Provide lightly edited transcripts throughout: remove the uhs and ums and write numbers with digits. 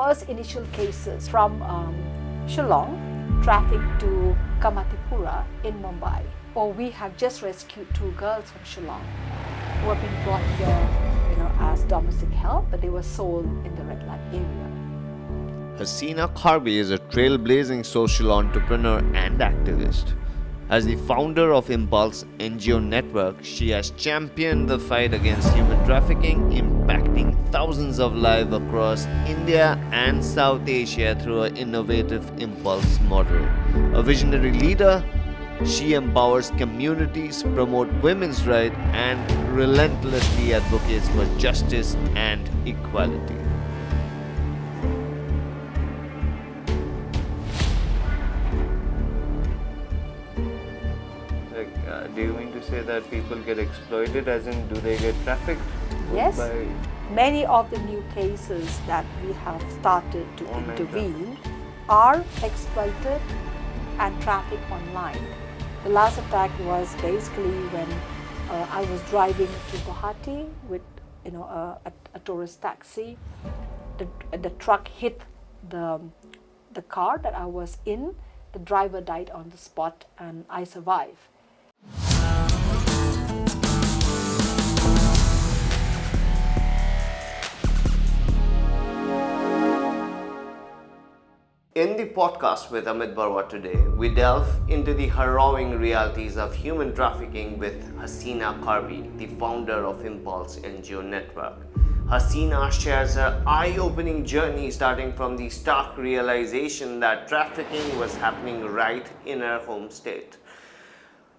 first initial cases from Shillong trafficked to Kamatipura in Mumbai. Or we have just rescued 2 girls from Shillong who have been brought here, as domestic help, but they were sold in the red light area. Hasina Kharbhih is a trailblazing social entrepreneur and activist. As the founder of Impulse NGO Network, she has championed the fight against human trafficking, impacting thousands of lives across India and South Asia through her innovative Impulse model. A visionary leader, she empowers communities, promotes women's rights, and relentlessly advocates for justice and equality. Do you mean to say that people get exploited, as in do they get trafficked? Yes. Many of the new cases that we have started to intervene are exploited and trafficked online. The last attack was basically when I was driving to Guwahati with a tourist taxi. The truck hit the car that I was in. The driver died on the spot and I survived. In the podcast with Amit Baruah today, we delve into the harrowing realities of human trafficking with Hasina Kharbhih, the founder of Impulse NGO Network. Hasina shares her eye-opening journey starting from the stark realization that trafficking was happening right in her home state.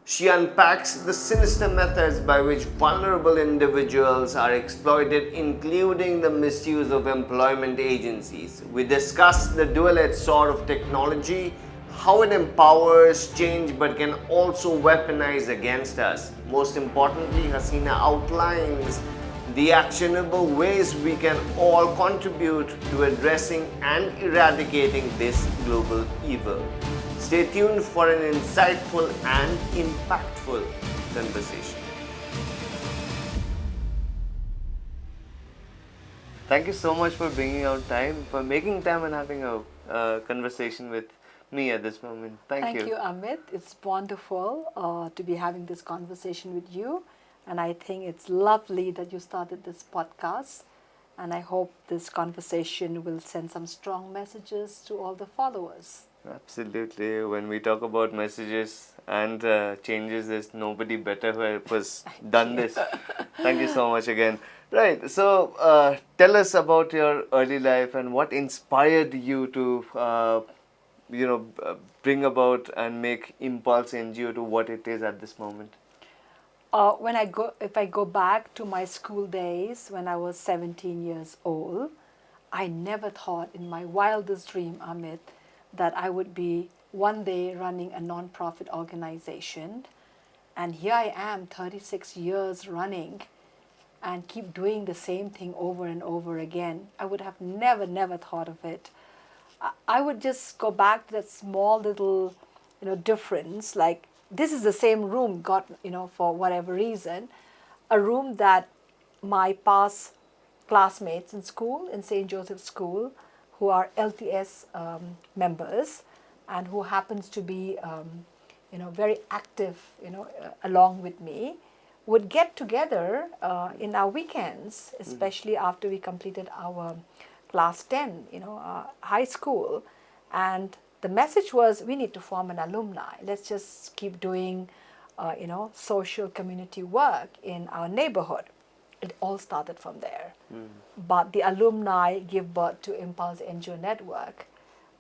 She unpacks the sinister methods by which vulnerable individuals are exploited, including the misuse of employment agencies. We discuss the dual-edged sword of technology, how it empowers change but can also weaponize against us. Most importantly, Hasina outlines the actionable ways we can all contribute to addressing and eradicating this global evil. Stay tuned for an insightful and impactful conversation. Thank you so much for bringing out time, for making time and having a conversation with me at this moment. Thank you. Thank you, Amit. It's wonderful to be having this conversation with you. And I think it's lovely that you started this podcast. And I hope this conversation will send some strong messages to all the followers. Absolutely. When we talk about messages and changes, there's nobody better who has done this. Thank you so much again. Right. So tell us about your early life and what inspired you to, bring about and make Impulse NGO to what it is at this moment. If I go back to my school days when I was 17 years old, I never thought in my wildest dream, Amit, that I would be one day running a non-profit organization. And here I am, 36 years running and keep doing the same thing over and over again. I would have never thought of it. I would just go back to that small little, difference, like this is the same room got, for whatever reason, a room that my past classmates in school, in St. Joseph's School, who are LTS members and who happens to be, very active, along with me, would get together in our weekends, especially after we completed our class 10, high school. And the message was, we need to form an alumni. Let's just keep doing, social community work in our neighborhood. It all started from there. But the alumni give birth to Impulse NGO Network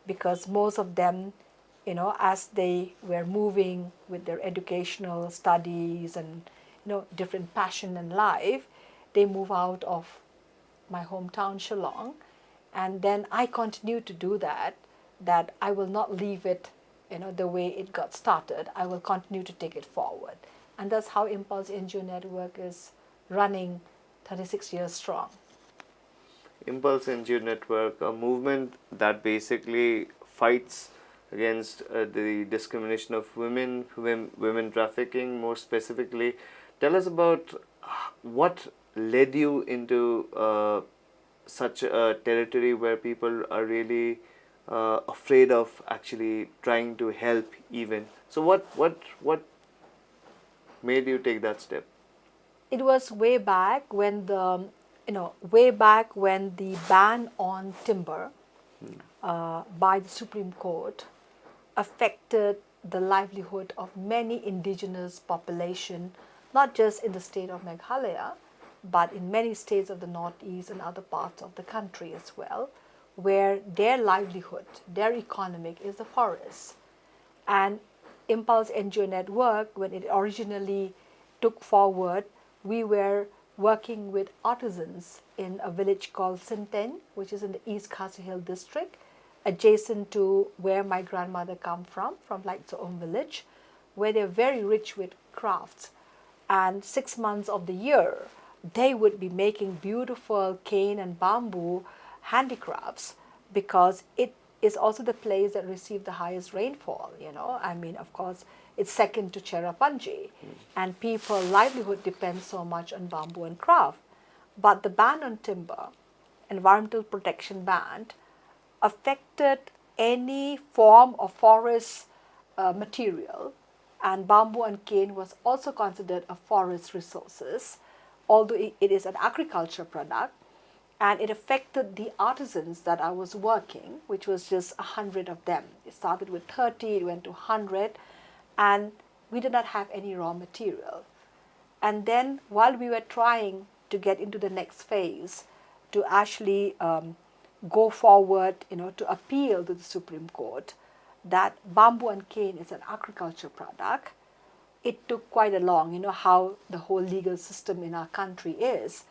because most of them, as they were moving with their educational studies and, different passion in life, they move out of my hometown, Shillong. And then I continue to do that I will not leave it, the way it got started. I will continue to take it forward. And that's how Impulse NGO Network is running 36 years strong. Impulse NGO Network, a movement that basically fights against the discrimination of women trafficking more specifically. Tell us about what led you into such a territory where people are really afraid of actually trying to help even. So what made you take that step? It was way back when the ban on timber by the Supreme Court affected the livelihood of many indigenous population, not just in the state of Meghalaya, but in many states of the Northeast and other parts of the country as well, where their livelihood, their economic is the forest. And Impulse NGO Network, when it originally took forward, we were working with artisans in a village called Sinteng, which is in the East Khasi Hill district, adjacent to where my grandmother come from Lightsoom village, where they're very rich with crafts. And 6 months of the year, they would be making beautiful cane and bamboo handicrafts, because it is also the place that received the highest rainfall. I mean, of course, it's second to Cherrapunji, and people livelihood depends so much on bamboo and craft. But the ban on timber, environmental protection ban, affected any form of forest material, and bamboo and cane was also considered a forest resources, although it is an agriculture product. And it affected the artisans that I was working, which was just 100 of them. It started with 30, it went to 100, and we did not have any raw material. And then while we were trying to get into the next phase, to actually go forward, to appeal to the Supreme Court that bamboo and cane is an agriculture product, it took quite a long, how the whole legal system in our country is.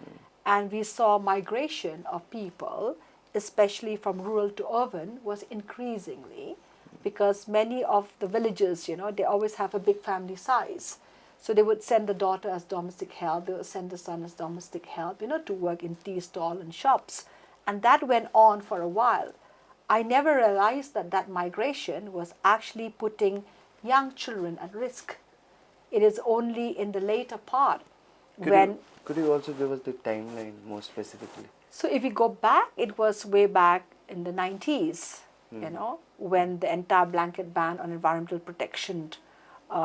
And we saw migration of people, especially from rural to urban, was increasingly, because many of the villages, they always have a big family size. So they would send the daughter as domestic help, they would send the son as domestic help, to work in tea stall and shops. And that went on for a while. I never realized that migration was actually putting young children at risk. It is only in the later part Could you also give us the timeline more specifically? So if we go back, it was way back in the 90s, when the entire blanket ban on environmental protection.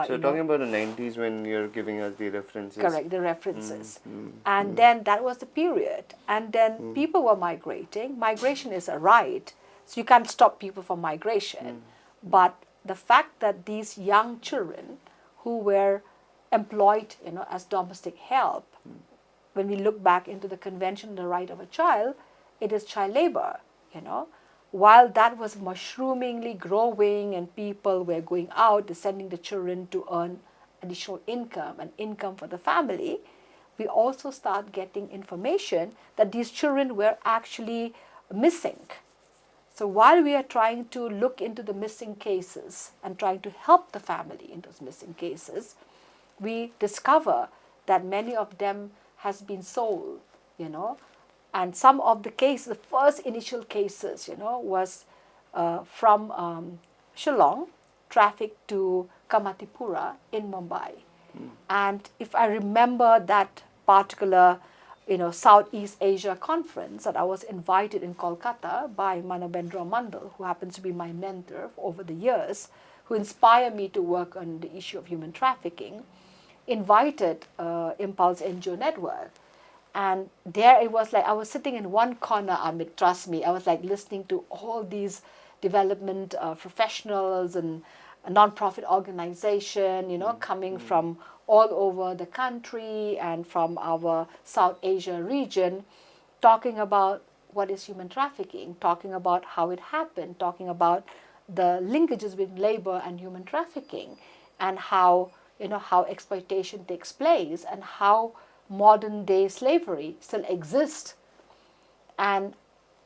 So talking about the 90s when you're giving us the references. Correct, the references. And then that was the period. And then people were migrating. Migration is a right, so you can't stop people from migration. But the fact that these young children who were employed, as domestic help, when we look back into the Convention on the Right of a Child, it is child labor, While that was mushroomingly growing and people were going out, sending the children to earn additional income and income for the family, we also start getting information that these children were actually missing. So while we are trying to look into the missing cases and trying to help the family in those missing cases, we discover that many of them has been sold, and some of the cases, the first initial cases, was from Shillong, trafficked to Kamatipura in Mumbai. And if I remember that particular, Southeast Asia conference that I was invited in Kolkata by Manabendra Mandal, who happens to be my mentor over the years, who inspired me to work on the issue of human trafficking, invited Impulse NGO Network. And there it was like I was sitting in one corner, Amit, trust me. I was like listening to all these development professionals and a non-profit organization, coming from all over the country and from our South Asia region, talking about what is human trafficking, talking about how it happened, talking about the linkages between labor and human trafficking, and how how exploitation takes place and how modern day slavery still exists. And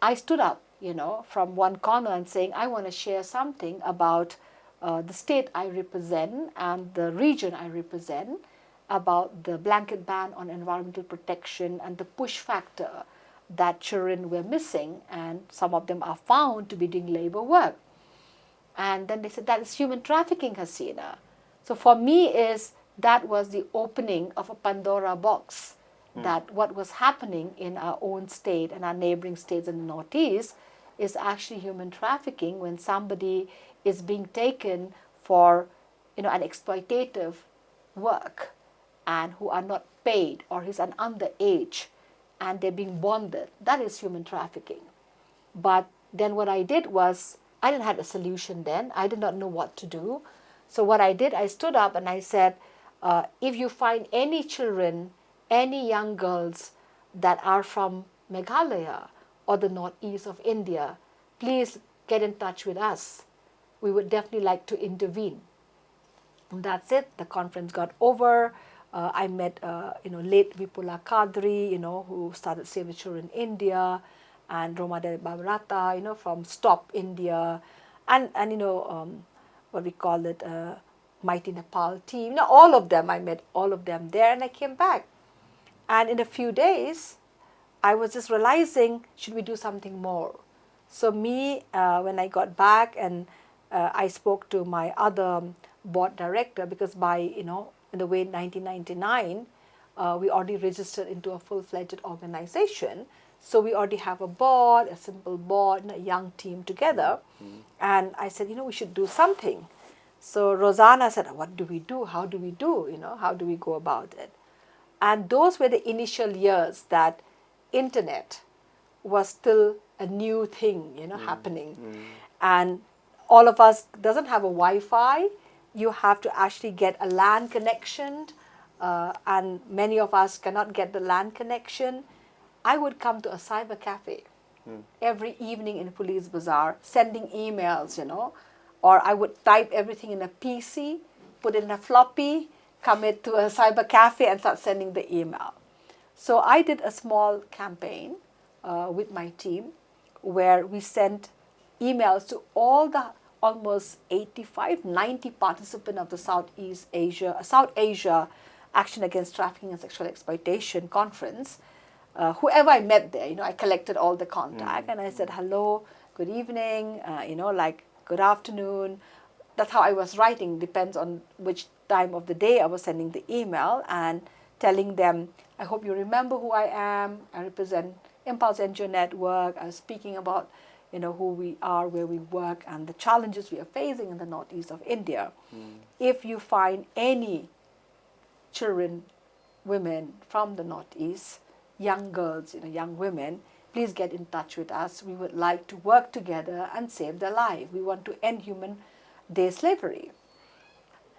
I stood up, from one corner and saying, I want to share something about the state I represent and the region I represent, about the blanket ban on environmental protection and the push factor that children were missing, and some of them are found to be doing labor work. And then they said, that is human trafficking, Hasina. So for me, that was the opening of a Pandora box. that what was happening in our own state and our neighboring states in the Northeast is actually human trafficking, when somebody is being taken for, an exploitative work, and who are not paid, or is an underage and they're being bonded. That is human trafficking. But then what I did was, I didn't have a solution then. I did not know what to do. So what I did, I stood up and I said, if you find any children, any young girls that are from Meghalaya or the northeast of India, please get in touch with us. We would definitely like to intervene. And that's it. The conference got over. I met, late Vipula Kadri, who started Save the Children in India, and Roma Del Babrata, from Stop India, and what we call it, Mighty Nepal team. All of them, I met all of them there, and I came back. And in a few days, I was just realizing, should we do something more? So when I got back, and I spoke to my other board director, because by, in the way 1999, we already registered into a full-fledged organization. So we already have a board, a simple board, and a young team together. And I said, we should do something. So Rosanna said, what do we do? How do we do? How do we go about it? And those were the initial years that internet was still a new thing, happening. And all of us doesn't have a Wi-Fi. You have to actually get a LAN connection, and many of us cannot get the LAN connection. I would come to a cyber cafe every evening in Police Bazaar, sending emails, or I would type everything in a PC, put it in a floppy, commit to a cyber cafe, and start sending the email. So I did a small campaign with my team, where we sent emails to all the almost 85, 90 participants of the South Asia Action Against Trafficking and Sexual Exploitation Conference. Whoever I met there, I collected all the contact, and I said, hello, good evening, good afternoon. That's how I was writing, depends on which time of the day I was sending the email, and telling them, I hope you remember who I am. I represent Impulse NGO Network. I was speaking about, who we are, where we work, and the challenges we are facing in the northeast of India. If you find any children, women from the northeast, young girls, young women, please get in touch with us. We would like to work together and save their life. We want to end human day slavery.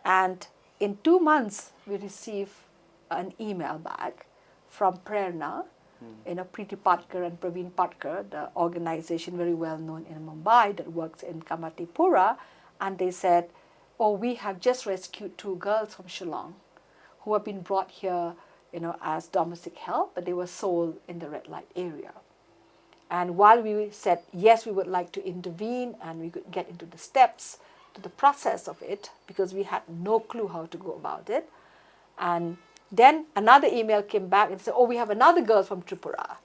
And in 2 months, we received an email back from Prerna, Preeti Patkar and Praveen Patkar, the organization very well known in Mumbai that works in Kamatipura, and they said, we have just rescued 2 girls from Shillong who have been brought here, as domestic help, but they were sold in the red light area. And while we said, yes, we would like to intervene, and we could get into the steps to the process of it, because we had no clue how to go about it. And then another email came back and said, we have another girl from Tripura,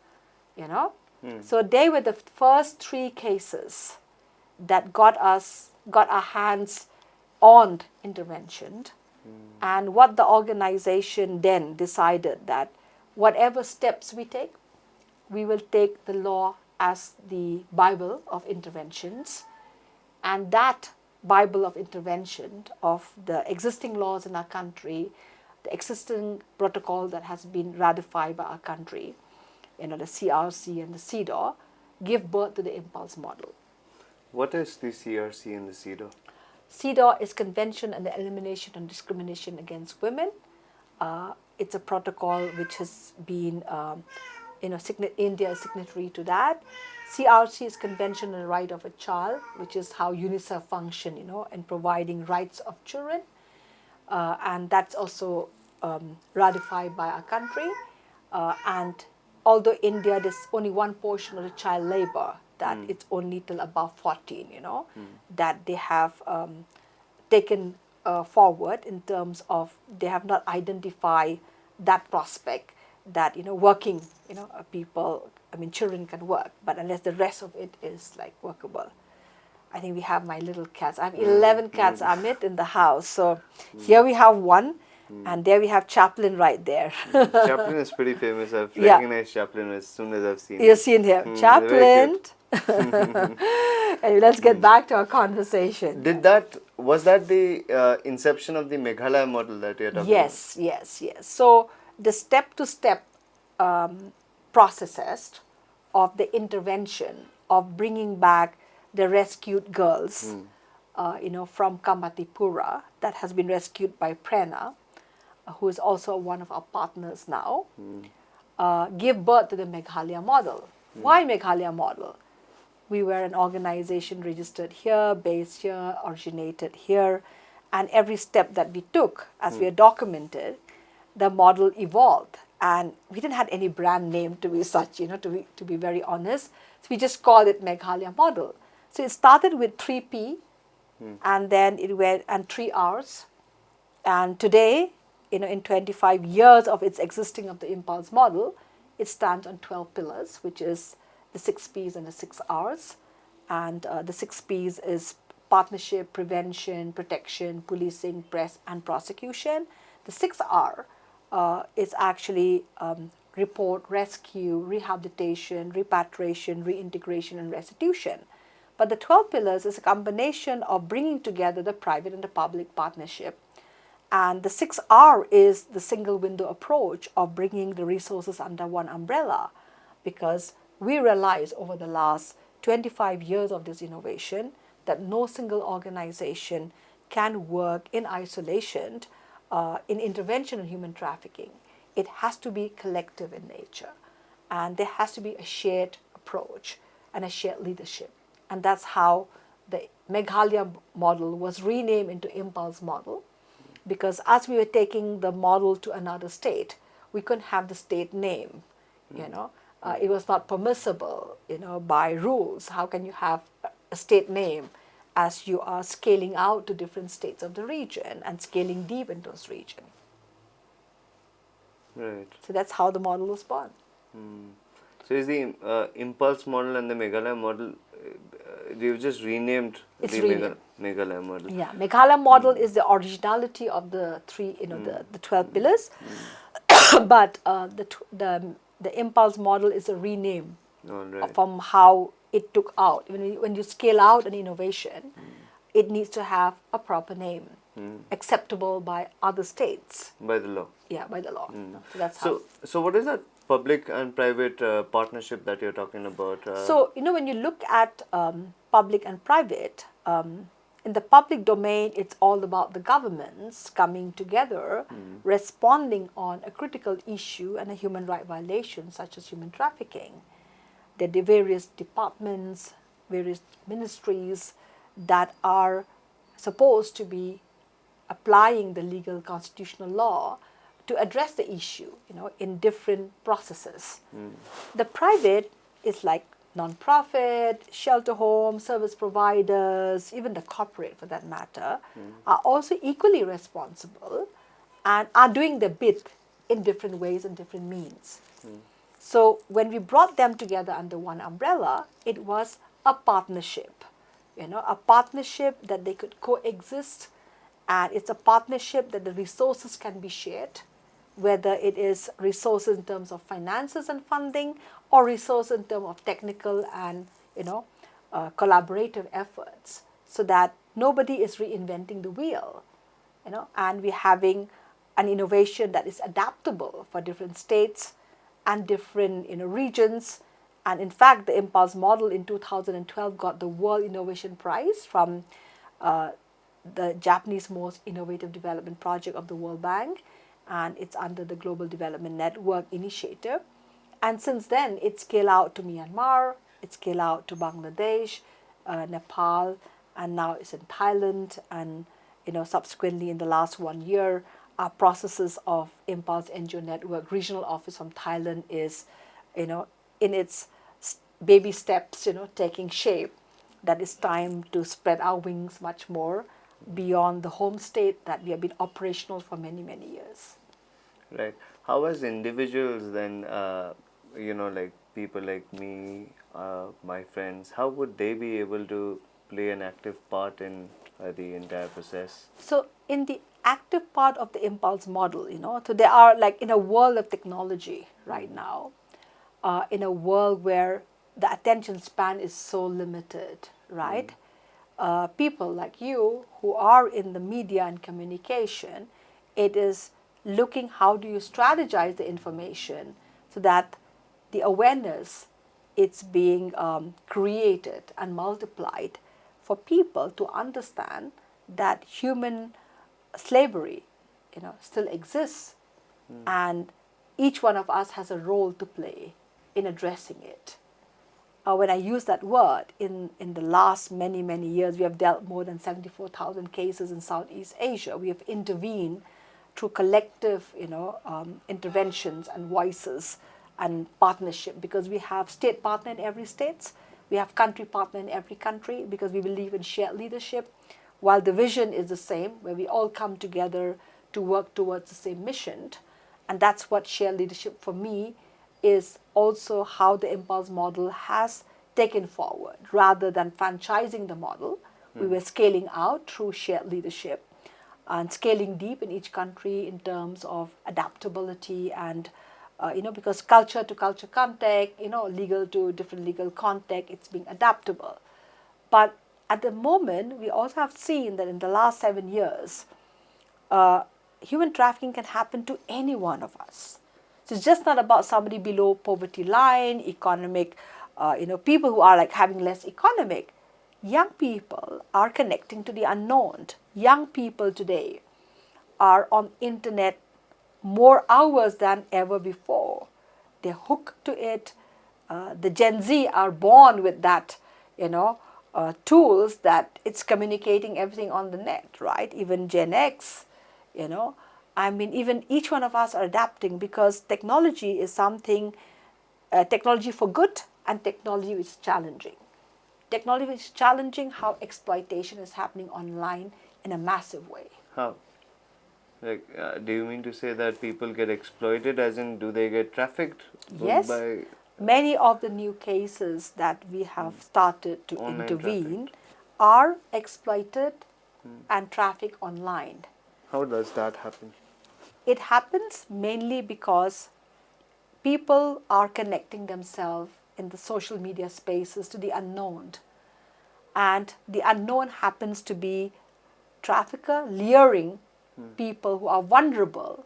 So they were the first 3 cases that got our hands on intervention. And what the organization then decided, that whatever steps we take, we will take the law as the Bible of interventions. And that Bible of intervention of the existing laws in our country, the existing protocol that has been ratified by our country, the CRC and the CEDAW, give birth to the Impulse model. What is the CRC and the CEDAW? CEDAW is Convention on the Elimination of Discrimination Against Women. It's a protocol which has been, India is signatory to that. CRC is Convention on the Right of a Child, which is how UNICEF function, in providing rights of children. And that's also ratified by our country. And although India, there's only one portion of the child labor, that it's only till above 14, that they have taken forward in terms of they have not identified that prospect that, working, people, children can work, but unless the rest of it is like workable. I think we have my little cats. I have 11 cats, Amit, in the house. So here we have one, And there we have Chaplin right there. Chaplin is pretty famous. I've Yeah. recognized Chaplin as soon as I've seen You've him. seen him. Very Chaplin. cute. And let's get back to our conversation. Was that the inception of the Meghalaya model that you're talking Yes, yes, yes. So the step-to-step processes of the intervention of bringing back the rescued girls, from Kamatipura that has been rescued by Prerna, who is also one of our partners now, give birth to the Meghalaya model. Why Meghalaya model? We were an organization registered here, based here, originated here, and every step that we took as we are documented, the model evolved. And we didn't have any brand name to be such, to be very honest. So we just called it Meghalaya model. So it started with 3P, and then it went, and 3 Rs. And today, in 25 years of its existing of the Impulse model, it stands on 12 pillars, which is the 6 Ps and the 6 Rs. And the 6 Ps is partnership, prevention, protection, policing, press, and prosecution. The 6 R is actually report, rescue, rehabilitation, repatriation, reintegration, and restitution. But the 12 pillars is a combination of bringing together the private and the public partnership. And the 6R is the single window approach of bringing the resources under one umbrella, because we realized over the last 25 years of this innovation that no single organization can work in isolation in intervention in human trafficking. It has to be collective in nature, and there has to be a shared approach and a shared leadership. And that's how the Meghalaya model was renamed into Impulse model, because as we were taking the model to another state, we couldn't have the state name, it was not permissible, by rules. How can you have a state name as you are scaling out to different states of the region and scaling deep into those regions? Right. So that's how the model was born. So is the Impulse model and the Meghalaya model, you've just renamed It's the renamed. Meghalaya model? Yeah, Meghalaya model is the originality of the three, the 12 pillars, but the Impulse model is a rename All right. from how it took out. When you scale out an innovation, it needs to have a proper name, acceptable by other states. By the law. Yeah, by the law. So that's how. So what is that public and private partnership that you're talking about? So, when you look at public and private, in the public domain, it's all about the governments coming together, responding on a critical issue and a human right violation, such as human trafficking. There are the various departments, various ministries that are supposed to be applying the legal constitutional law to address the issue, in different processes. The private is like non-profit, shelter homes, service providers, even the corporate for that matter, are also equally responsible and are doing their bit in different ways and different means. So when we brought them together under one umbrella, it was a partnership, a partnership that they could coexist, and it's a partnership that the resources can be shared, whether it is resources in terms of finances and funding, or resources in terms of technical and collaborative efforts, so that nobody is reinventing the wheel, and we're having an innovation that is adaptable for different states and different regions. And in fact, the Impulse model in 2012 got the World Innovation Prize from the Japanese most innovative development project of the World Bank, and it's under the Global Development Network initiative. And since then, it scaled out to Myanmar, it scaled out to Bangladesh, Nepal, and now it's in Thailand. And subsequently, in the last 1 year, our processes of Impulse NGO Network regional office from Thailand is, in its baby steps, taking shape. That it's time to spread our wings much more beyond the home state that we have been operational for many, many years. Right. How as individuals then, like people like me, my friends, how would they be able to play an active part in the entire process? So in the active part of the impulse model, so they are like in a world of technology right now, in a world where the attention span is so limited, right? People like you who are in the media and communication, it is looking how do you strategize the information so that the awareness it's being created and multiplied for people to understand that human slavery, still exists, and each one of us has a role to play in addressing it. When I use that word, in the last many, many years, we have dealt more than 74,000 cases in Southeast Asia. We have intervened through collective, interventions and voices and partnership, because we have state partner in every state, we have country partner in every country, because we believe in shared leadership, while the vision is the same, where we all come together to work towards the same mission. And that's what shared leadership for me is also how the impulse model has taken forward. Rather than franchising the model, we were scaling out through shared leadership and scaling deep in each country in terms of adaptability and because culture to culture contact, legal to different legal contact, it's being adaptable. But at the moment, we also have seen that in the last 7 years, human trafficking can happen to any one of us. So it's just not about somebody below poverty line, economic, people who are like having less economic. Young people are connecting to the unknown. Young people today are on internet more hours than ever before. They're hooked to it. The Gen Z are born with that, tools that it's communicating everything on the net, right? Even Gen X, even each one of us are adapting, because technology is something, technology for good and technology which is challenging. Technology which is challenging, how exploitation is happening online in a massive way. How? Like, do you mean to say that people get exploited, as in do they get trafficked? Yes. By many of the new cases that we have started to Online intervene trafficked. are exploited and trafficked online. How does that happen? It happens mainly because people are connecting themselves in the social media spaces to the unknown. And the unknown happens to be trafficker luring people who are vulnerable.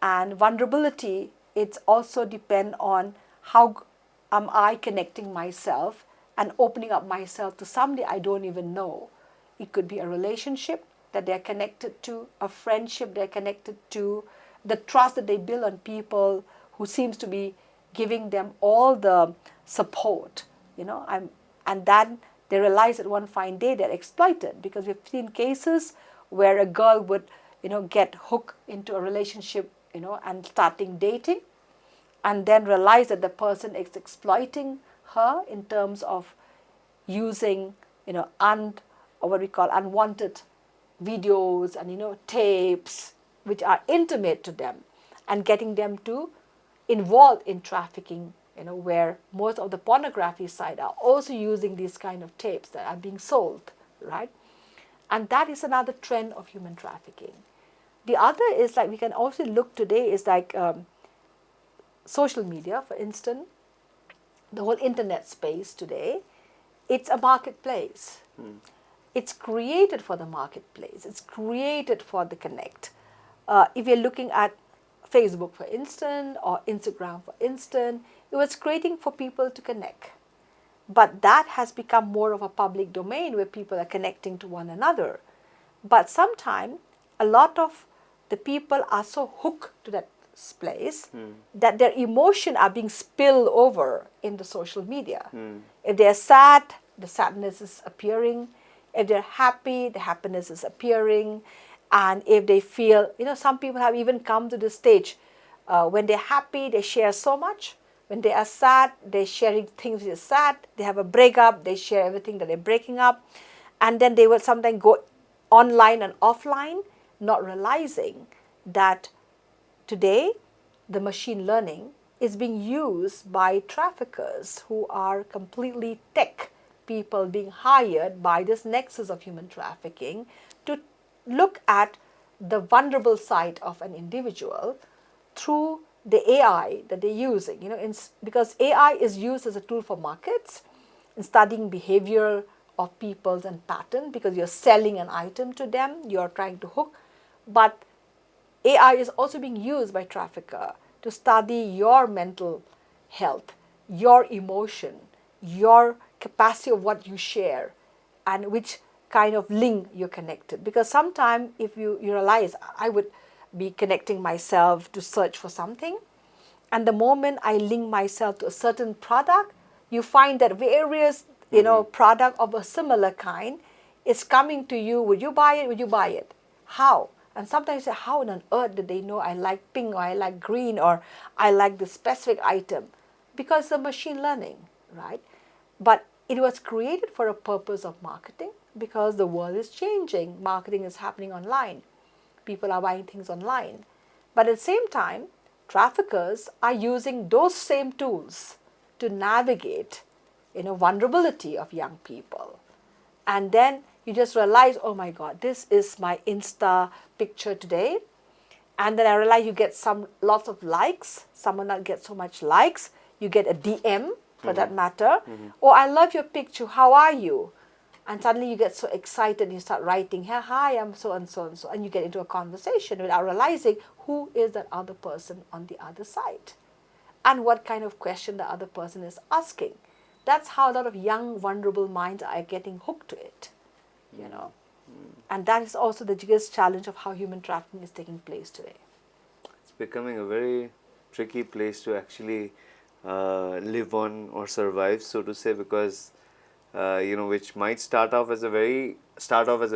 And vulnerability, it's also depend on how am I connecting myself and opening up myself to somebody I don't even know. It could be a relationship that they're connected to, a friendship they're connected to, the trust that they build on people who seems to be giving them all the support, and then they realize that one fine day they're exploited, because we've seen cases where a girl would, get hooked into a relationship, and starting dating, and then realize that the person is exploiting her in terms of using, what we call unwanted videos and, tapes, which are intimate to them, and getting them to involved in trafficking, where most of the pornography side are also using these kind of tapes that are being sold, right? And that is another trend of human trafficking. The other is like we can also look today is like social media, for instance, the whole internet space today, it's a marketplace. It's created for the marketplace. It's created for the connect. If you're looking at Facebook, for instance, or Instagram, for instance, it was creating for people to connect. But that has become more of a public domain where people are connecting to one another. But sometimes a lot of the people are so hooked to that place that their emotion are being spilled over in the social media. If they're sad, the sadness is appearing. If they're happy, the happiness is appearing. And if they feel, some people have even come to the stage when they're happy, they share so much. When they are sad, they're sharing things which are sad. They have a breakup, they share everything that they're breaking up. And then they will sometimes go online and offline, not realizing that today the machine learning is being used by traffickers who are completely tech people being hired by this nexus of human trafficking to look at the vulnerable side of an individual through the AI that they're using. Because AI is used as a tool for markets in studying behavior of peoples and pattern, because you're selling an item to them, you're trying to hook. But AI is also being used by trafficker to study your mental health, your emotion, your capacity of what you share, and which kind of link you're connected. Because sometimes if you realize, I would be connecting myself to search for something, and the moment I link myself to a certain product, you find that various product of a similar kind is coming to you. Would you buy it? Would you buy it? How? And sometimes you say, how on earth did they know I like pink, or I like green, or I like this specific item? Because of machine learning, right? But it was created for a purpose of marketing, because the world is changing. Marketing is happening online. People are buying things online. But at the same time, traffickers are using those same tools to navigate vulnerability of young people. And then you just realize, oh my God, this is my Insta picture today. And then I realize you get lots of likes. Someone not get so much likes. You get a DM for that matter. Oh, I love your picture. How are you? And suddenly you get so excited and you start writing, hi, I'm so and so and so. And you get into a conversation without realizing who is that other person on the other side and what kind of question the other person is asking. That's how a lot of young, vulnerable minds are getting hooked to it, And that is also the biggest challenge of how human trafficking is taking place today. It's becoming a very tricky place to actually live on or survive, so to say, because which might start off as a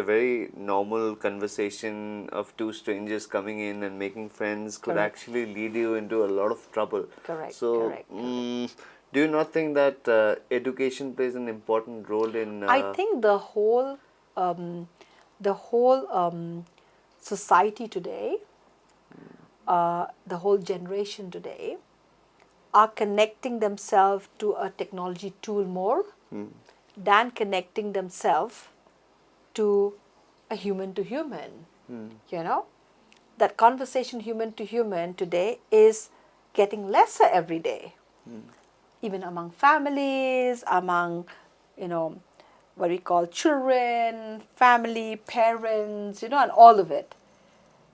very normal conversation of two strangers coming in and making friends, could Correct. actually lead you into a lot of trouble. Correct. So, Correct. do you not think that education plays an important role in? I think the whole society today, the whole generation today, are connecting themselves to a technology tool more than connecting themselves to a human to human. That conversation human to human today is getting lesser every day. Even among families, among what we call children, family, parents, and all of it.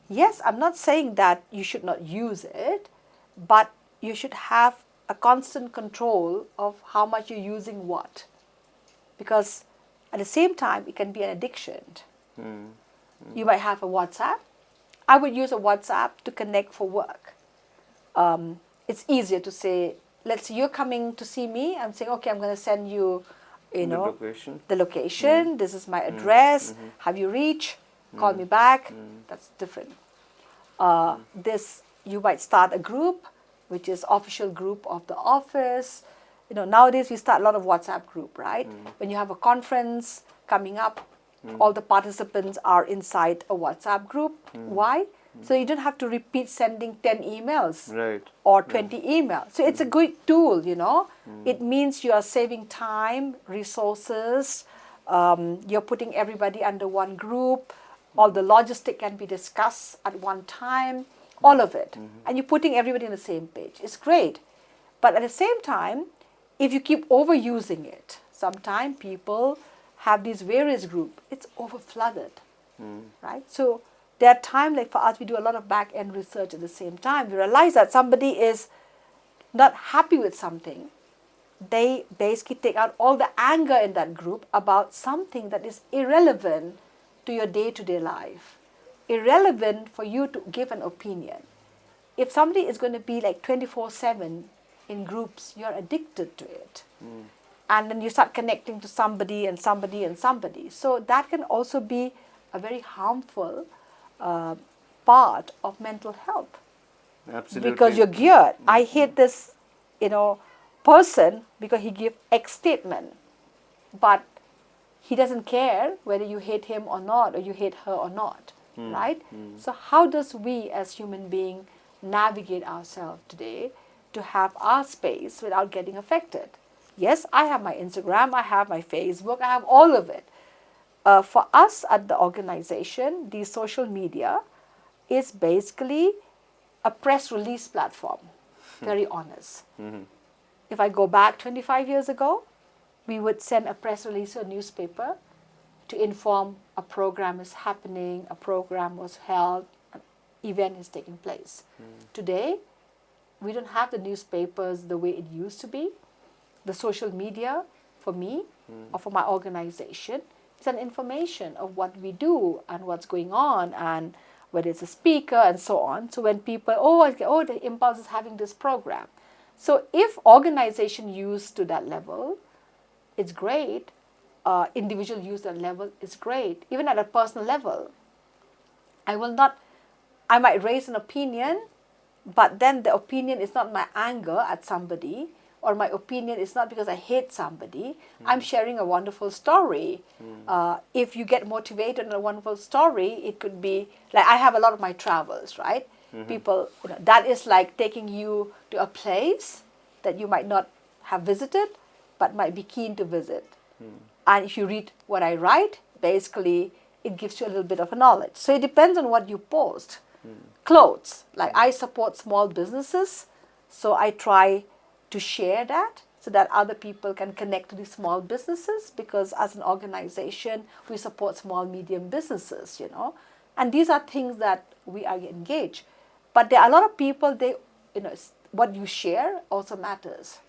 Yes, I'm not saying that you should not use it, but you should have a constant control of how much you're using what. Because at the same time, it can be an addiction. You might have a WhatsApp. I would use a WhatsApp to connect for work. It's easier to say, let's say you're coming to see me. I'm saying, okay, I'm going to send you, the location. This is my address. Have you reached? Call me back. That's different. You might start a group, which is official group of the office. Nowadays we start a lot of WhatsApp group, right? When you have a conference coming up, all the participants are inside a WhatsApp group. Why? So you don't have to repeat sending 10 emails or 20 emails. So it's a good tool, It means you are saving time, resources. You're putting everybody under one group. All the logistic can be discussed at one time, all of it. And you're putting everybody on the same page. It's great. But at the same time, if you keep overusing it, sometimes people have these various groups. It's overflooded, right? So there are times, like for us, we do a lot of back-end research at the same time. We realize that somebody is not happy with something. They basically take out all the anger in that group about something that is irrelevant to your day-to-day life, irrelevant for you to give an opinion. If somebody is going to be like 24/7 in groups, you're addicted to it. And then you start connecting to somebody and somebody and somebody. So that can also be a very harmful part of mental health. Absolutely. Because you're geared. I hate this, person because he gives X statement. But he doesn't care whether you hate him or not, or you hate her or not, right? So how does we as human beings navigate ourselves today to have our space without getting affected? Yes, I have my Instagram, I have my Facebook, I have all of it. For us at the organization, these social media is basically a press release platform, very honest. If I go back 25 years ago, we would send a press release to a newspaper to inform a program is happening, a program was held, an event is taking place. Today, we don't have the newspapers the way it used to be. The social media, for me, or for my organization, is an information of what we do and what's going on, and whether it's a speaker and so on. So when people, the Impulse is having this program. So if organization use to that level, it's great. Individual use that level is great. Even at a personal level, I might raise an opinion, but then the opinion is not my anger at somebody, or my opinion is not because I hate somebody. I'm sharing a wonderful story. If you get motivated in a wonderful story, it could be, like I have a lot of my travels, right? People, that is like taking you to a place that you might not have visited, but might be keen to visit. And if you read what I write, basically, it gives you a little bit of a knowledge. So it depends on what you post. Clothes, like I support small businesses, so I try to share that so that other people can connect to these small businesses, because as an organization, we support small, medium businesses, And these are things that we are engaged. But there are a lot of people, what you share also matters.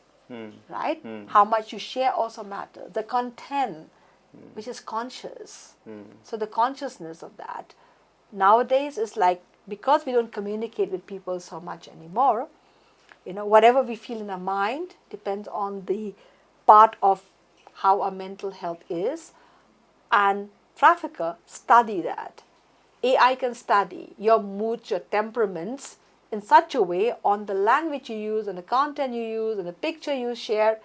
Right? How much you share also matters. The content, which is conscious. So the consciousness of that. Nowadays is like, because we don't communicate with people so much anymore, whatever we feel in our mind depends on the part of how our mental health is. And trafficker study that. AI can study your moods, your temperaments, in such a way on the language you use, and the content you use, and the picture you share,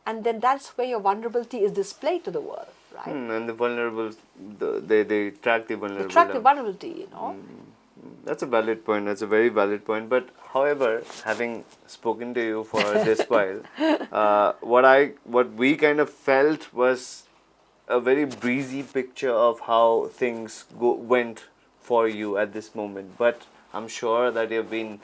and then that's where your vulnerability is displayed to the world, right? And the vulnerable, they track the vulnerable. They track the vulnerability, That's a valid point. That's a very valid point. But however, having spoken to you for this while, what we kind of felt was a very breezy picture of how things went for you at this moment. But I'm sure that you've been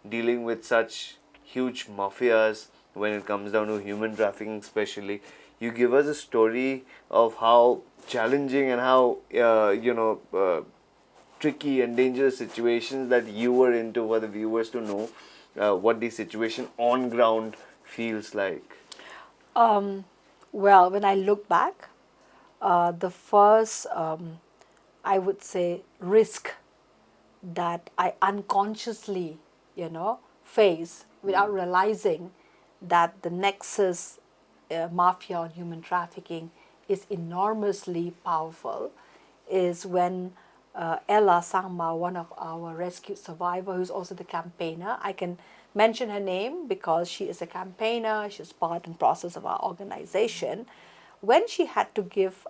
dealing with such huge mafias when it comes down to human trafficking especially. You give us a story of how challenging and how, tricky and dangerous situations that you were into for the viewers to know what the situation on ground feels like. Well, when I look back, the first, I would say, risk that I unconsciously, face without realizing that the nexus mafia on human trafficking is enormously powerful, is when Ella Sangma, one of our rescued survivors, who's also the campaigner. I can mention her name because she is a campaigner. She's part and process of our organization. When she had to give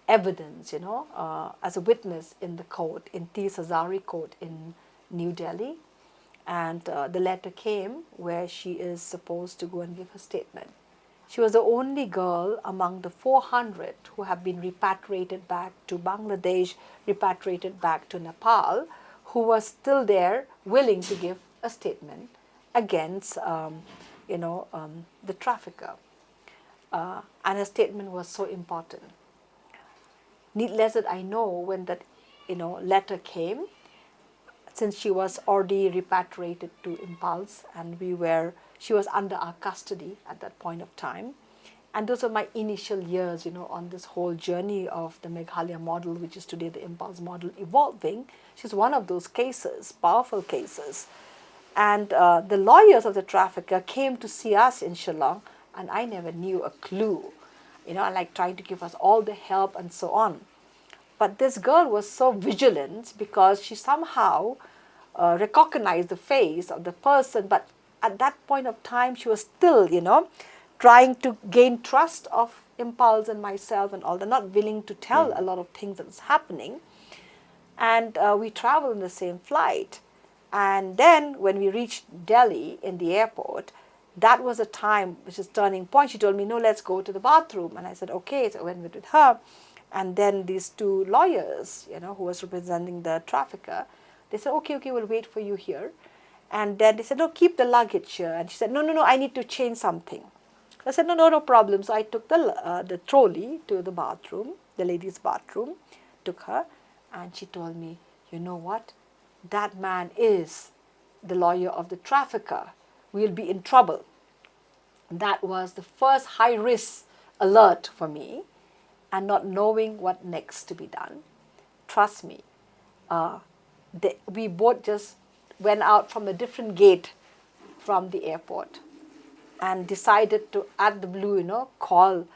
evidence, as a witness in the court, in T. Hazari court in New Delhi, and the letter came where she is supposed to go and give her statement. She was the only girl among the 400 who have been repatriated back to Bangladesh, repatriated back to Nepal, who was still there willing to give a statement against, the trafficker. And her statement was so important. Needless that I know, when that, letter came, since she was already repatriated to Impulse, and she was under our custody at that point of time. And those were my initial years, on this whole journey of the Meghalaya model, which is today the Impulse model, evolving. She's one of those cases, powerful cases. And the lawyers of the trafficker came to see us in Shillong, and I never knew a clue, like trying to give us all the help and so on. But this girl was so vigilant because she somehow recognized the face of the person, but at that point of time, she was still, trying to gain trust of Impulse and myself and all. They're not willing to tell a lot of things that's happening. And we traveled in the same flight. And then when we reached Delhi in the airport, that was a time which is turning point. She told me, no, let's go to the bathroom. And I said, okay. So I went with her. And then these two lawyers, who was representing the trafficker, They said, okay, we'll wait for you here. And then they said, no, keep the luggage here. And she said, no, I need to change something. I said, no problem. So I took the trolley to the bathroom, the ladies' bathroom, took her, and she told me, you know what? That man is the lawyer of the trafficker. We'll be in trouble. That was the first high risk alert for me, and not knowing what next to be done. Trust me, we both just went out from a different gate from the airport and decided to, at the blue, call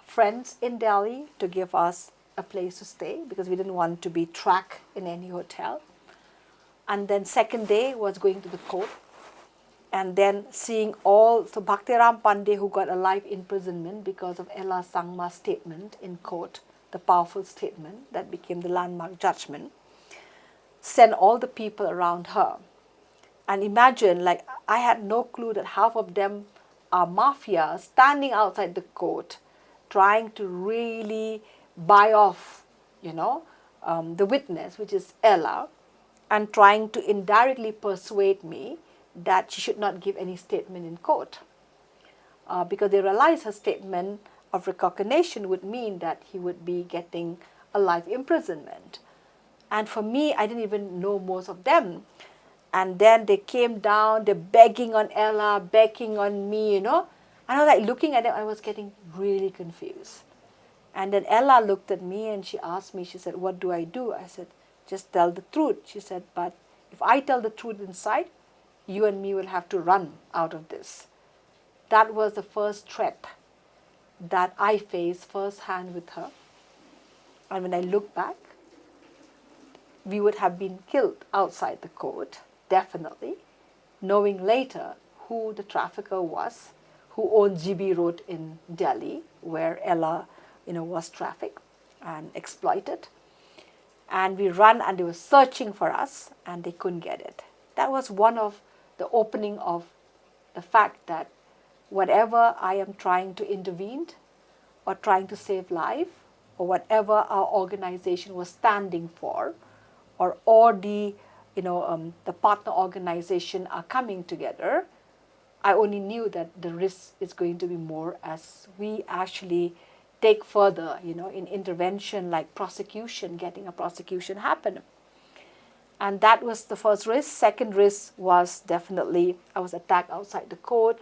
friends in Delhi to give us a place to stay because we didn't want to be tracked in any hotel. And then second day was going to the court and then seeing so Bhaktiram Pandey, who got a life imprisonment because of Ella Sangma's statement in court, the powerful statement that became the landmark judgment, sent all the people around her. And imagine, like, I had no clue that half of them are mafia standing outside the court trying to really buy off, the witness, which is Ella, and trying to indirectly persuade me that she should not give any statement in court. Because they realized her statement of recognition would mean that he would be getting a life imprisonment. And for me, I didn't even know most of them. And then they came down, they're begging on Ella, begging on me, And I was like looking at them, I was getting really confused. And then Ella looked at me and she asked me, she said, what do? I said, just tell the truth. She said, but if I tell the truth inside, you and me will have to run out of this. That was the first threat that I faced firsthand with her. And when I look back, we would have been killed outside the court, definitely, knowing later who the trafficker was, who owned GB Road in Delhi, where Ella, was trafficked and exploited. And we ran and they were searching for us and they couldn't get it. That was one of the opening of the fact that whatever I am trying to intervene or trying to save life or whatever our organization was standing for or all the partner organization are coming together, I only knew that the risk is going to be more as we actually take further, in intervention like prosecution, getting a prosecution happen. And that was the first risk. Second risk was definitely I was attacked outside the court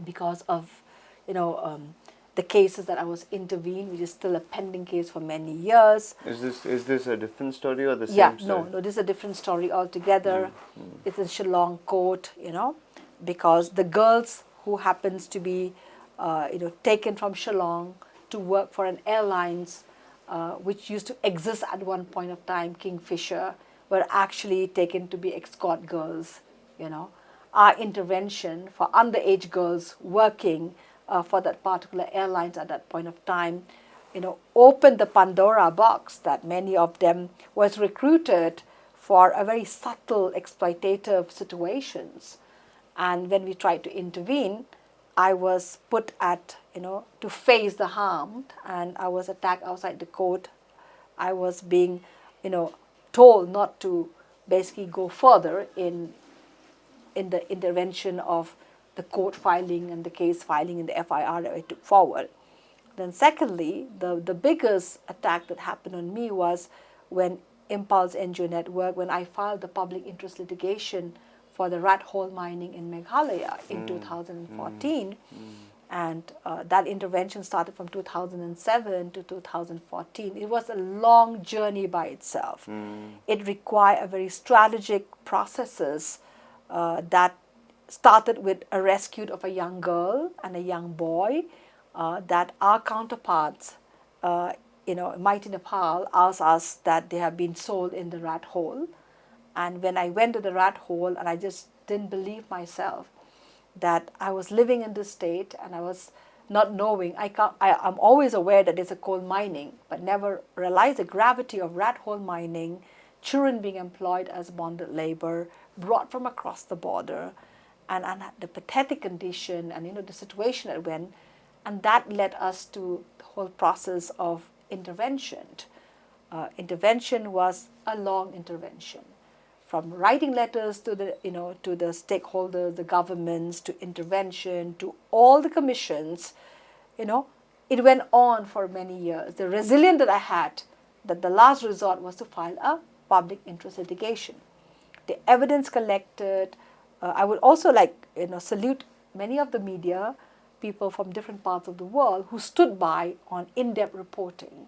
because of, the cases that I was intervened, which is still a pending case for many years. Is this a different story or the Yeah, same story? no, this is a different story altogether. It's in Shillong court, because the girls who happens to be, taken from Shillong to work for an airlines, which used to exist at one point of time, Kingfisher, were actually taken to be escort girls, Our intervention for underage girls working for that particular airlines at that point of time, opened the Pandora box that many of them was recruited for a very subtle exploitative situations. And when we tried to intervene, I was put at, to face the harm, and I was attacked outside the court. I was being, told not to basically go further in the intervention of the court filing and the case filing and the FIR that I took forward. Then secondly, the biggest attack that happened on me was when Impulse NGO Network, when I filed the public interest litigation for the rat hole mining in Meghalaya in 2014. And that intervention started from 2007 to 2014. It was a long journey by itself. It required a very strategic processes that started with a rescue of a young girl and a young boy that our counterparts, Mighty Nepal, asked us that they have been sold in the rat hole. And when I went to the rat hole, and I just didn't believe myself that I was living in this state and I was not knowing. I'm always aware that there's a coal mining, but never realized the gravity of rat hole mining, children being employed as bonded labor, brought from across the border, and the pathetic condition and the situation it went. And that led us to the whole process of intervention. intervention was a long intervention, from writing letters to the to the stakeholders, the governments, to intervention, to all the commissions. you know, it went on for many years. The resilience that I had, that the last resort was to file a public interest litigation. The evidence collected, I would also salute many of the media people from different parts of the world who stood by on in-depth reporting,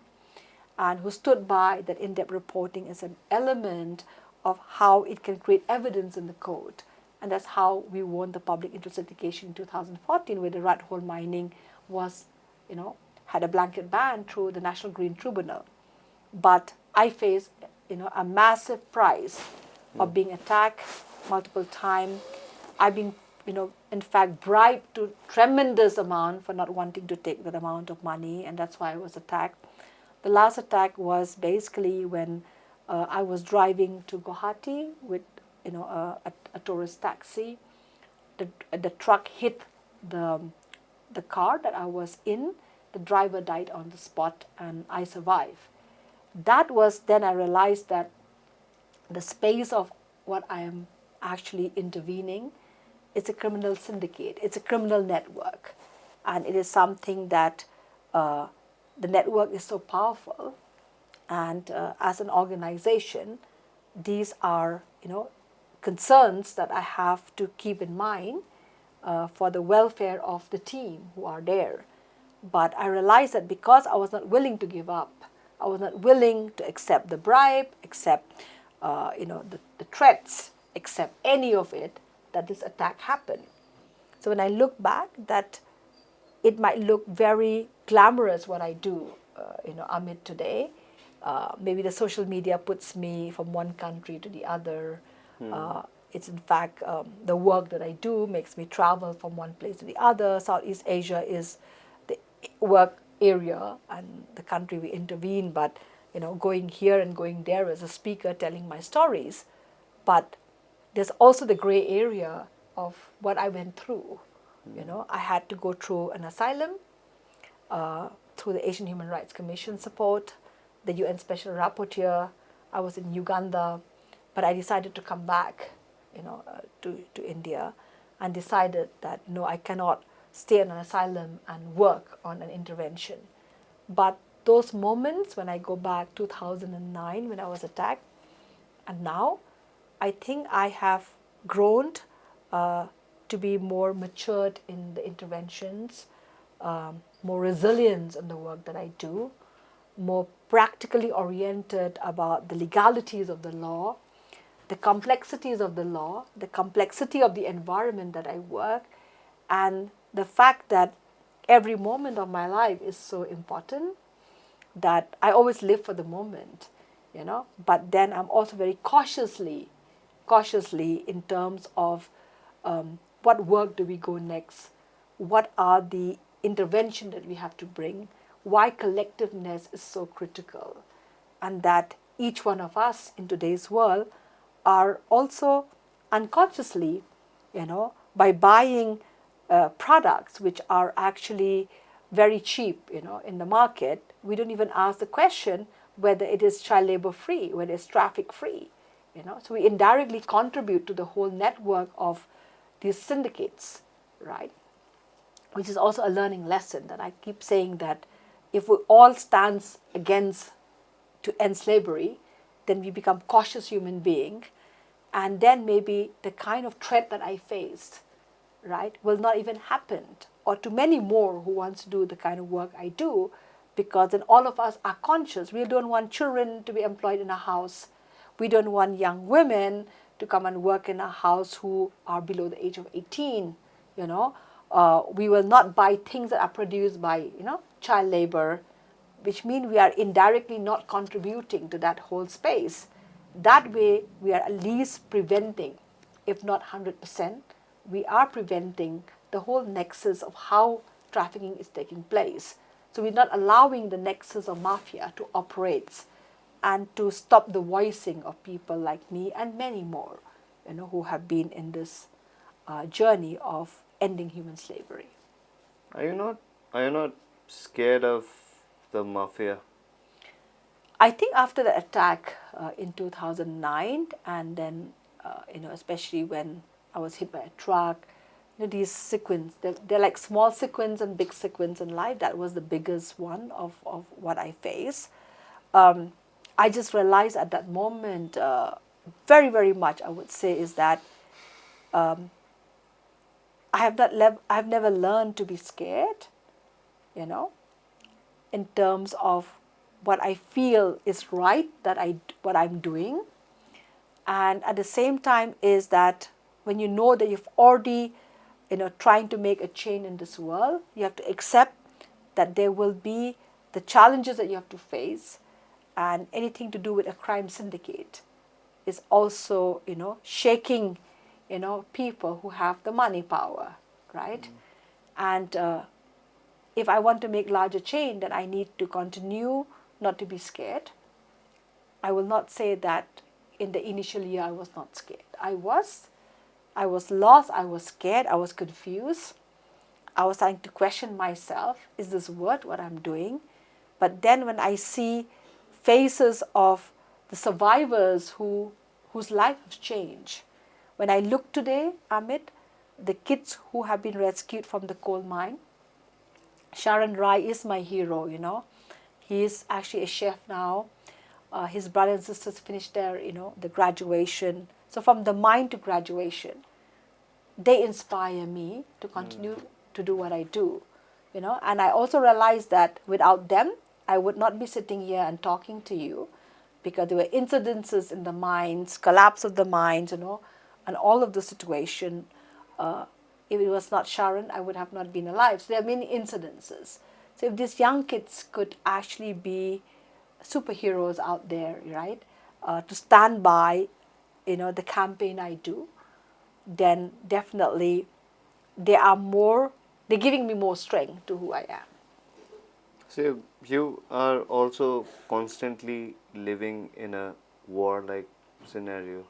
and who stood by that in-depth reporting as an element of how it can create evidence in the court. And that's how we won the public interest litigation in 2014, where the rat hole mining was, had a blanket ban through the National Green Tribunal. But I faced, a massive price of being attacked multiple times. I've been, in fact, bribed to tremendous amount for not wanting to take that amount of money, and that's why I was attacked. The last attack was basically when I was driving to Guwahati with, a tourist taxi. The truck hit the car that I was in. The driver died on the spot, and I survived. That was then I realized that the space of what I am actually intervening, it's a criminal syndicate, it's a criminal network, and it is something that the network is so powerful, and as an organization, these are concerns that I have to keep in mind for the welfare of the team who are there. But I realized that because I was not willing to give up, I was not willing to accept the bribe, accept the threats, accept any of it, that this attack happened. So when I look back, that it might look very glamorous what I do, Amit, today. Maybe the social media puts me from one country to the other. It's in fact the work that I do makes me travel from one place to the other. Southeast Asia is the work area and the country we intervene, but going here and going there as a speaker telling my stories. But there's also the gray area of what I went through. I had to go through an asylum, through the Asian Human Rights Commission support, the UN Special Rapporteur. I was in Uganda, but I decided to come back, to India, and decided that no, I cannot stay in an asylum and work on an intervention. But those moments when I go back 2009 when I was attacked, and now, I think I have grown to be more matured in the interventions, more resilient in the work that I do, more practically oriented about the legalities of the law, the complexities of the law, the complexity of the environment that I work, and the fact that every moment of my life is so important that I always live for the moment, but then I'm also very cautiously in terms of what work do we go next, what are the intervention that we have to bring, why collectiveness is so critical, and that each one of us in today's world are also unconsciously, by buying products which are actually very cheap, in the market, we don't even ask the question whether it is child labor free, whether it's traffic free, So we indirectly contribute to the whole network of these syndicates, right? Which is also a learning lesson that I keep saying that if we all stand against to end slavery, then we become cautious human beings, and then maybe the kind of threat that I faced, right, will not even happen, or to many more who wants to do the kind of work I do, because then all of us are conscious. We don't want children to be employed in a house. We don't want young women to come and work in a house who are below the age of 18, we will not buy things that are produced by, child labor, which means we are indirectly not contributing to that whole space. That way, we are at least preventing, if not 100%, we are preventing the whole nexus of how trafficking is taking place. So we're not allowing the nexus of mafia to operate and to stop the voicing of people like me and many more, who have been in this journey of ending human slavery. Are you not scared of the mafia? I think after the attack in 2009, and then especially when I was hit by a truck, these sequins, they're like small sequins and big sequins in life. That was the biggest one of what I face. I just realized at that moment, very, very much, I would say, is that I've never learned to be scared, you know, in terms of what I feel is right, what I'm doing. And at the same time is that when you know that you've already, trying to make a change in this world, you have to accept that there will be the challenges that you have to face, and anything to do with a crime syndicate is also, shaking, people who have the money power, right? And if I want to make larger change, then I need to continue not to be scared. I will not say that in the initial year I was not scared. I was lost, I was scared, I was confused. I was trying to question myself, is this worth what I'm doing? But then when I see faces of the survivors whose life has changed, when I look today, Amit, the kids who have been rescued from the coal mine, Sharon Rai is my hero, He is actually a chef now. His brothers and sisters finished their, the graduation. So from the mine to graduation, they inspire me to continue to do what I do, And I also realized that without them, I would not be sitting here and talking to you, because there were incidences in the mines, collapse of the mines, and all of the situation. If it was not Sharon, I would have not been alive. So there are many incidences. So if these young kids could actually be superheroes out there, right, to stand by, the campaign I do, then definitely they're giving me more strength to who I am. So you are also constantly living in a war-like scenario.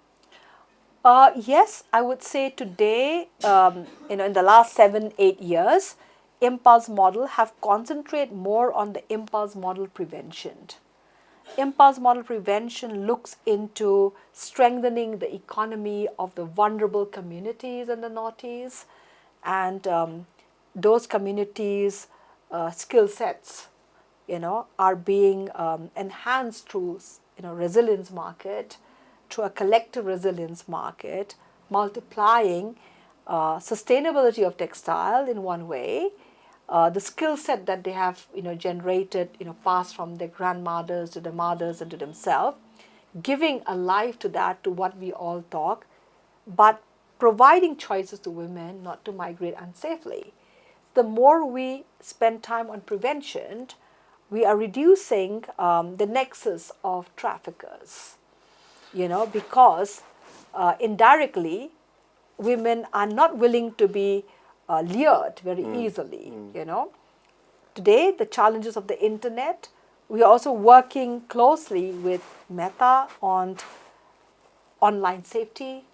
Yes, I would say today, in the last 7-8 years, impulse model have concentrated more on the impulse model prevention. Impulse model prevention looks into strengthening the economy of the vulnerable communities in the Northeast, and those communities' skill sets, are being enhanced through, resilience market, through a collective resilience market, multiplying sustainability of textile in one way, the skill set that they have, generated, passed from their grandmothers to their mothers and to themselves, giving a life to that, to what we all talk, but providing choices to women not to migrate unsafely. The more we spend time on prevention, we are reducing the nexus of traffickers, because indirectly women are not willing to be lured very easily, Today, the challenges of the internet, we are also working closely with Meta on online safety,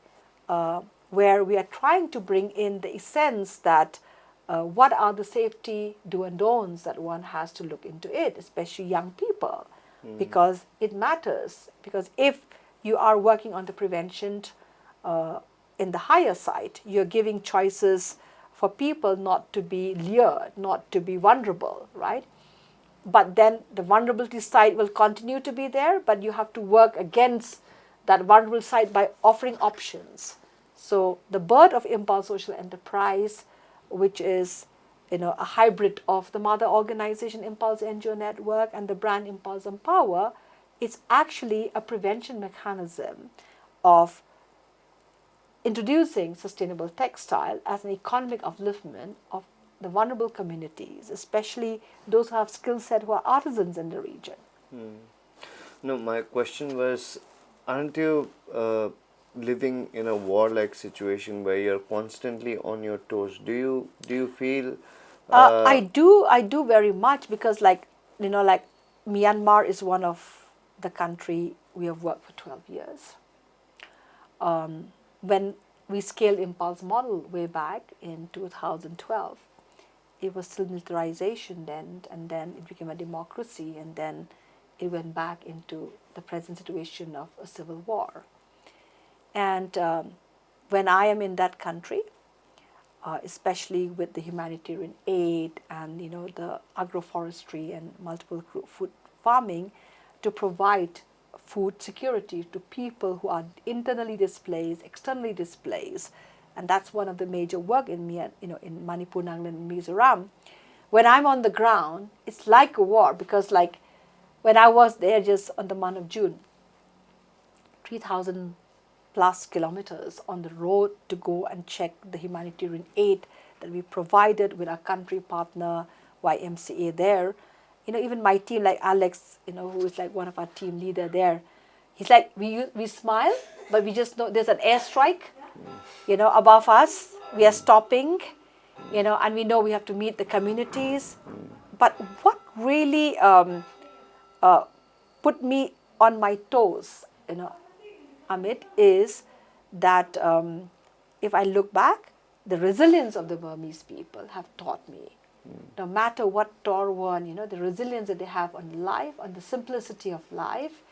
where we are trying to bring in the essence that what are the safety do and don'ts that one has to look into it, especially young people, because it matters. Because if you are working on the prevention in the higher side, you're giving choices for people not to be lured, not to be vulnerable, right? But then the vulnerability side will continue to be there, but you have to work against that vulnerable side by offering options. So the birth of Impulse Social Enterprise, which is a hybrid of the mother organization Impulse NGO Network and the brand Impulse Empower, it's actually a prevention mechanism of introducing sustainable textile as an economic upliftment of the vulnerable communities, especially those who have skill set, who are artisans in the region. No, my question was, aren't you living in a war-like situation where you're constantly on your toes? Do you feel? I do very much, because like Myanmar is one of the country we have worked for 12 years. When we scaled Impulse model way back in 2012, it was still militarization then, and then it became a democracy, and then it went back into the present situation of a civil war. And when I am in that country, especially with the humanitarian aid and the agroforestry and multiple food farming, to provide food security to people who are internally displaced, externally displaced, and that's one of the major work in in Manipur, Nagaland, and Mizoram. When I'm on the ground, it's like a war, because like when I was there just on the month of June, 3,000 plus kilometers on the road to go and check the humanitarian aid that we provided with our country partner YMCA there. Even my team, like Alex, who is like one of our team leader there, he's like, we smile, but we just know there's an airstrike, above us. We are stopping, and we know we have to meet the communities. But what really put me on my toes, Amit, is that if I look back, the resilience of the Burmese people have taught me, no matter what Tor won, the resilience that they have on life, on the simplicity of life,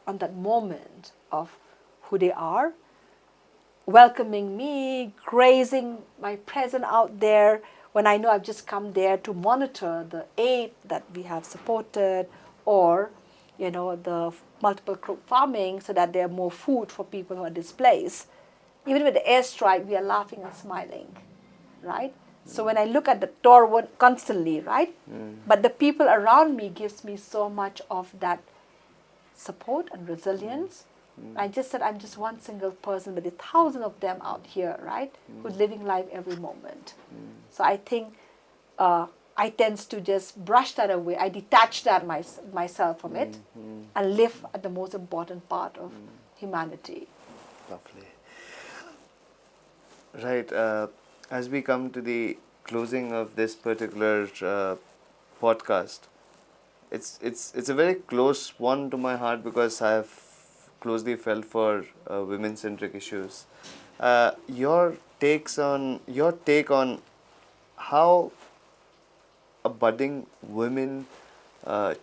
on that moment of who they are, welcoming me, grazing my presence out there when I know I've just come there to monitor the aid that we have supported, or the multiple crop farming, so that there are more food for people who are displaced. Even with the airstrike, we are laughing and smiling, right? So when I look at the door constantly, right? But the people around me gives me so much of that support and resilience. I just said I'm just one single person, but there are thousands of them out here, right? Who's living life every moment. So I think I tend to just brush that away. I detach that myself from it and live at the most important part of humanity. Lovely. Right. As we come to the closing of this particular podcast, it's a very close one to my heart, because I have closely felt for women-centric issues. Your take on how a budding women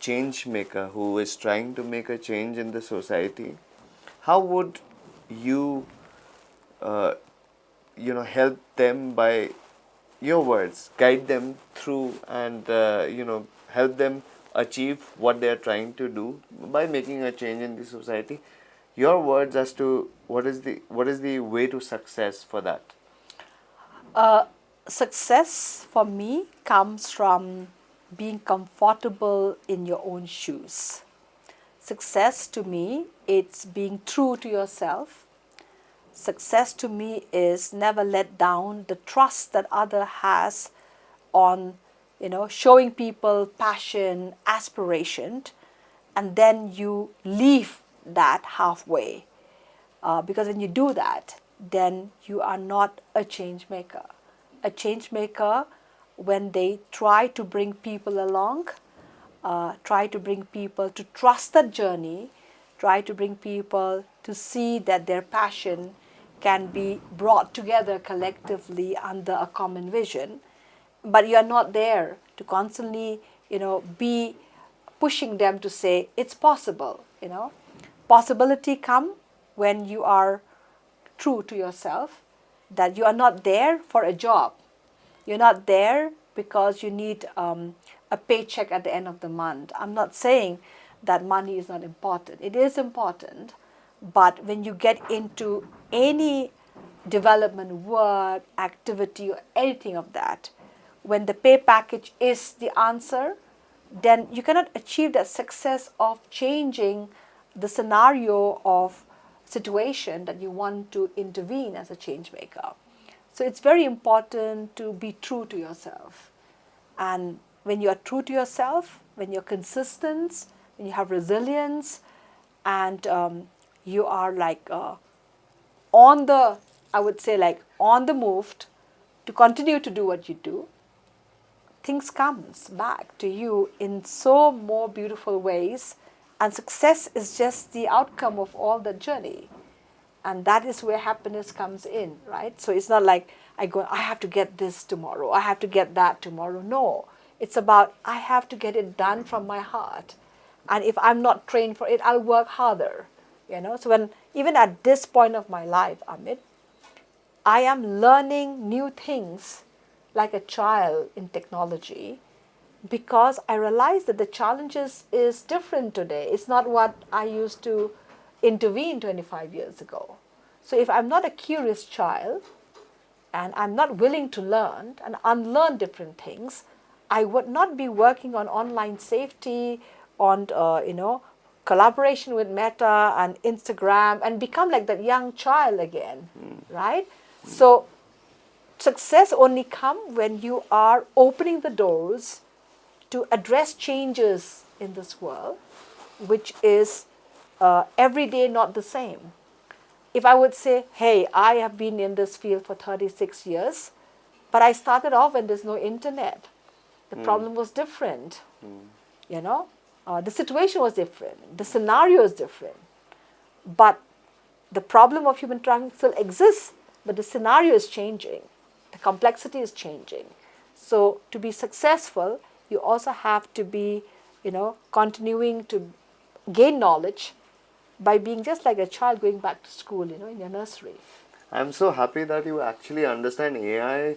change maker who is trying to make a change in the society, how would you help them by your words, guide them through, and help them achieve what they are trying to do by making a change in the society? Your words as to what is the way to success for that? Success for me comes from being comfortable in your own shoes. Success to me, it's being true to yourself. Success to me is never let down the trust that other has on, showing people passion, aspiration, and then you leave that halfway. Because when you do that, then you are not a change maker. A change maker, when they try to bring people along, try to bring people to trust that journey, try to bring people to see that their passion can be brought together collectively under a common vision, but you are not there to constantly, be pushing them to say it's possible. Possibility come when you are true to yourself, that you are not there for a job. You're not there because you need a paycheck at the end of the month. I'm not saying that money is not important. It is important, but when you get into any development work, activity, or anything of that, when the pay package is the answer, then you cannot achieve that success of changing the scenario of situation that you want to intervene as a change maker. So it's very important to be true to yourself. And when you are true to yourself, when you're consistent, when you have resilience, and you are like on the, I would say like on the move to continue to do what you do, things comes back to you in so more beautiful ways, and success is just the outcome of all the journey. And that is where happiness comes in, right? So it's not like I have to get this tomorrow, I have to get that tomorrow. No, it's about I have to get it done from my heart. And if I'm not trained for it, I'll work harder. So when even at this point of my life, Amit, I am learning new things like a child in technology, because I realize that the challenges is different today. It's not what I used to intervene 25 years ago. So if I'm not a curious child and I'm not willing to learn and unlearn different things, I would not be working on online safety, on collaboration with Meta and Instagram, and become like that young child again, right? So success only comes when you are opening the doors to address changes in this world, which is every day not the same. If I would say, hey, I have been in this field for 36 years, but I started off when there's no internet. The problem was different, the situation was different, the scenario is different. But the problem of human trafficking still exists, but the scenario is changing. The complexity is changing. So to be successful, you also have to be, continuing to gain knowledge by being just like a child going back to school, in your nursery. I'm so happy that you actually understand AI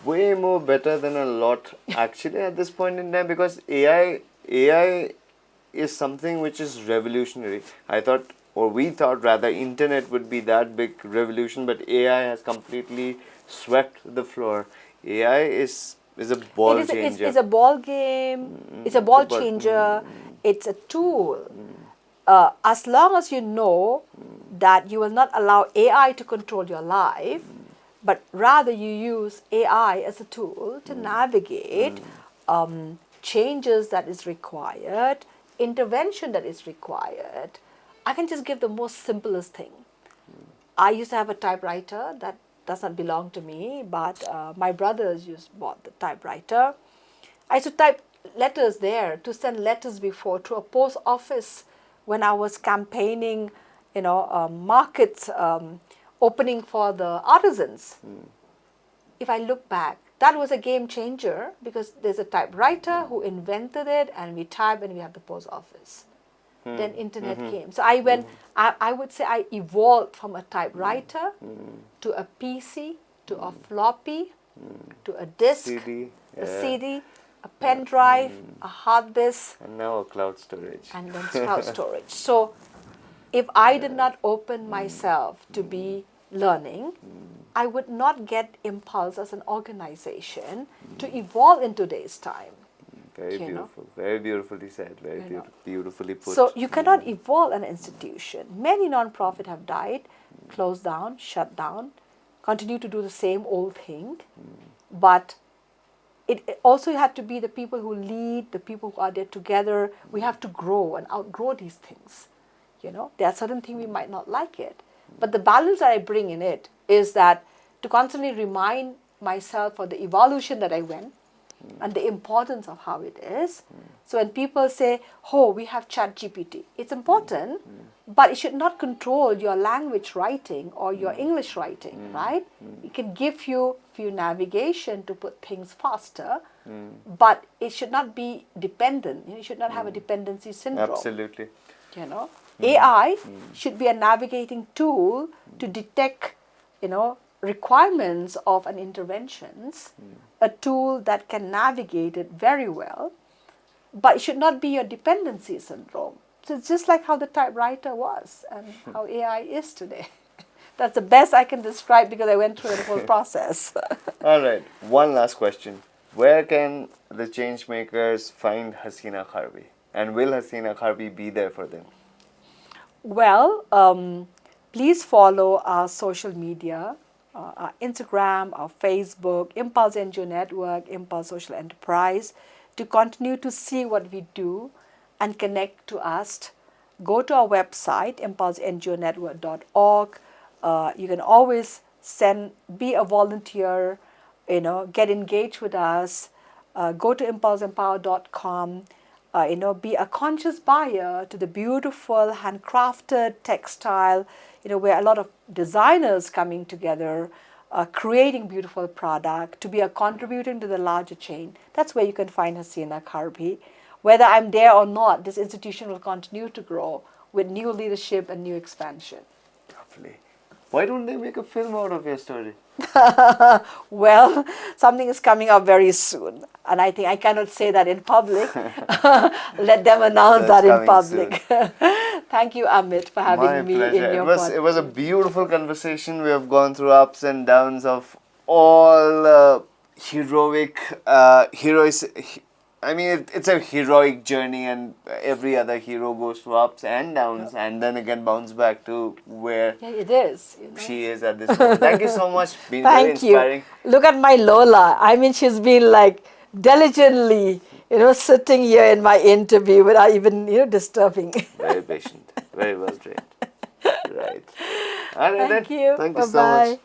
way more better than a lot actually at this point in time, because AI is something which is revolutionary. I thought, or we thought rather, internet would be that big revolution, but AI has completely swept the floor. AI is a ball changer. It's a ball game. It's a ball changer. It's a tool. As long as you know that you will not allow AI to control your life, but rather you use AI as a tool to navigate changes that is required, intervention that is required. I can just give the most simplest thing. I used to have a typewriter that does not belong to me, but my brothers bought the typewriter. I used to type letters there, to send letters before to a post office when I was campaigning, markets opening for the artisans. If I look back, that was a game changer, because there's a typewriter who invented it, and we type and we have the post office. Then internet came. So I would say I evolved from a typewriter to a PC, to a floppy, to a disk, CD, a CD, a pen drive, a hard disk. And now a cloud storage. And then cloud storage. So if I did not open myself to be learning, I would not get impulse as an organization to evolve in today's time. Very beautiful. Very beautifully said. Very beautifully put. So you cannot evolve an institution. Many non-profit have died, closed down, shut down, continue to do the same old thing. But it also had to be the people who lead, the people who are there together. We have to grow and outgrow these things. There are certain things we might not like it. But the balance that I bring in it is that to constantly remind myself of the evolution that I went, and the importance of how it is. So when people say, oh, we have ChatGPT, it's important, but it should not control your language writing or your English writing, right? It can give you few navigation to put things faster, but it should not be dependent. You should not have a dependency syndrome. Absolutely. AI should be a navigating tool to detect, requirements of an interventions, a tool that can navigate it very well, but it should not be your dependency syndrome. So it's just like how the typewriter was and how AI is today. That's the best I can describe, because I went through the whole process. All right, one last question. Where can the change makers find Hasina Kharbhih? And will Hasina Kharbhih be there for them? Well, please follow our social media, our Instagram, our Facebook, Impulse NGO Network, Impulse Social Enterprise, to continue to see what we do and connect to us. Go to our website, impulsengonetwork.org. You can always be a volunteer, get engaged with us. Go to impulseempower.com. Be a conscious buyer to the beautiful handcrafted textile, where a lot of designers coming together, creating beautiful product, to be a contributing to the larger chain. That's where you can find Hasina Kharbhih. whether I'm there or not, this institution will continue to grow with new leadership and new expansion. Lovely. Why don't they make a film out of your story? Well, something is coming up very soon, and I think I cannot say that in public. Let them announce That's that in coming public. Thank you, Amit, for having My me pleasure. in your It was a podcast. beautiful conversation. We have gone through ups and downs of all heroic. I mean, it's a heroic journey, and every other hero goes through ups and downs, and then again bounce back to where Yeah, it is. You know? she is at this moment. Thank you so much. Been very Thank you. inspiring. Look at my Lola. I mean, she's been like diligently, sitting here in my interview without even, disturbing. Very patient. Very well trained. Right. All right, Thank then. you. Thank you so Bye-bye. much.